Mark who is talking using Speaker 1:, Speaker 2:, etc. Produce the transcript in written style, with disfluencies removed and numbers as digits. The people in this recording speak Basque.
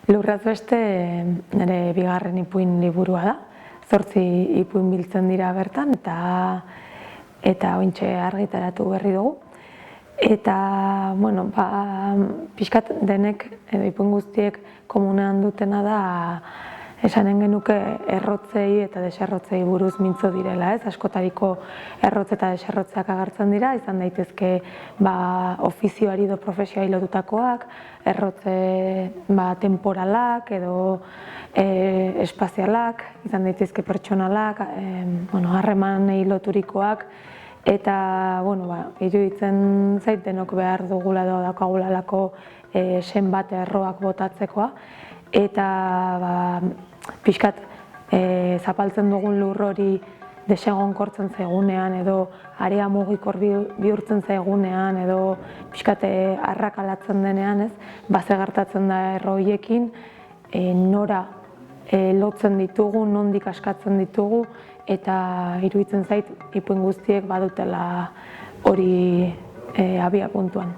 Speaker 1: Lurraz beste nire bigarren ipuin liburua da. 8 ipuin biltzen dira bertan eta oraintxe argitaratu berri dugu. Eta, pixkat denek edo ipuin guztiek komunean dutena da esanen genuke errotzei eta deserrotzei buruz mintzo direla, ez? Askotariko errotze eta deserrotzeak agertzen dira, izan daitezke ofizioari edo profesioari lotutakoak, errotze temporalak edo espazialak, izan daitezke pertsonalak, harremanei loturikoak, eta iruditzen zait denok behar dugula edo daukagulalako sen bat erroak botatzekoa, eta pixkat zapaltzen dugun lur hori desegonkortzen zaigunean edo area mugikor bihurtzen zaigunean edo pixkat arrakalatzen denean, ez? Ze gertatzen da erro horiekin, nora lotzen ditugu, nondik askatzen ditugu, eta iruditzen zait ipuin guztiek badutela hori abia puntuan.